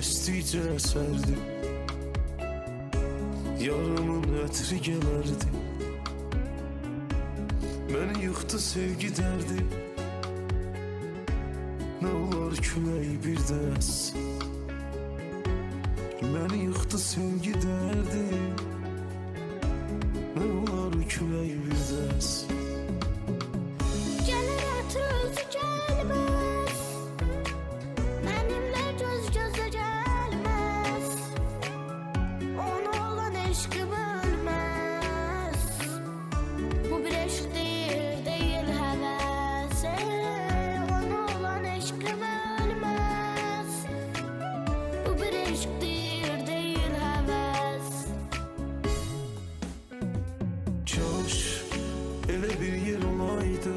estikcə əsərdi, yaramın ətri gələrdi. Məni yıxdı sevgi dərdi, nə olar külək bir dəs. Məni yıxdı sevgi dərdi, nə olar külək bir dəs. Gələr ətri özü gəlməz, mənimlə göz gözə gəlməz. Ona olan eşqim ölməz, bu bir eşq deyil həvəs. Ona olan eşqim ölməz, bu bir eşq deyil həvəs. Kaş elə bir yer olaydı,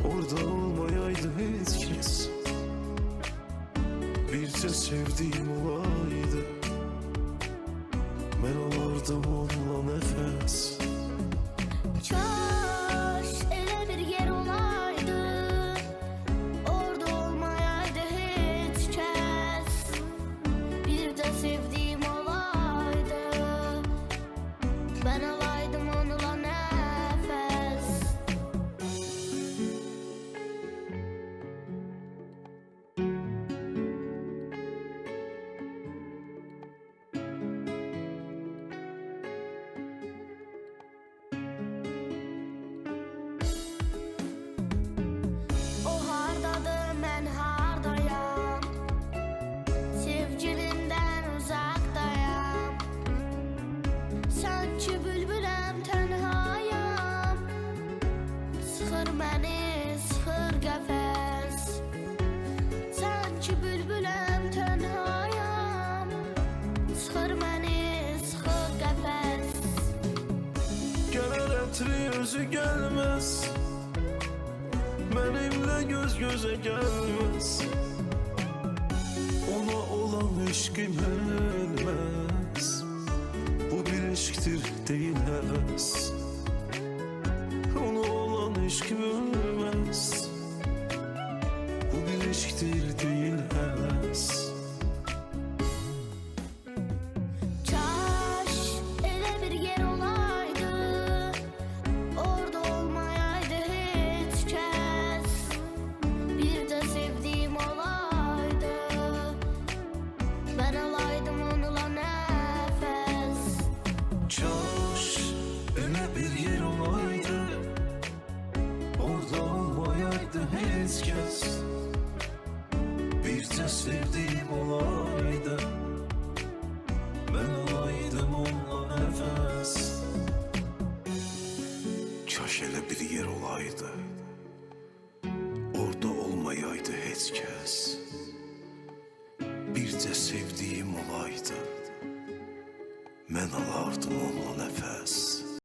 orada olmayaydı heç kəs. Bircə sevdiğim olaydı, mən alardım onunla nəfəs. Kaş elə bir yer olaydı, orada olmayaydı heç kəs. Bir də sevdiğim olaydı, mən alaydım onunla nəfəs. O hardadır, mən hardayam, sevgilimdən uzaqdayam. Sanki bülbüləm, tənhayam, sıxır məni, sıxır qəfəs. Sanki bülbüləm, tənhayam, sıxır məni, sıxır qəfəs. Gələr ətri özü gəlməz, mənimlə göz gözə gəlməz. Ona olan eşqim ölməz, bu bir eşqdir deyil həvəs. Ona olan eşqim ölməz, bu bir eşqdir deyil həvəs. Kaş elə bir yer olaydı, orada olmayaydı heç kəs. Bir də sevdiğim olaydı, mən alaydım onunla nəfəs. Kaş elə bir yer olaydı, orada olmayaydı heç kəs. Bircə sevdiğim olaydı, mən alaydım onunla nəfəs. Kaş elə bir yer olaydı, orada olmayaydı heç kəs. Bircə sevdiğim olaydı, mən alardım onunla nəfəs.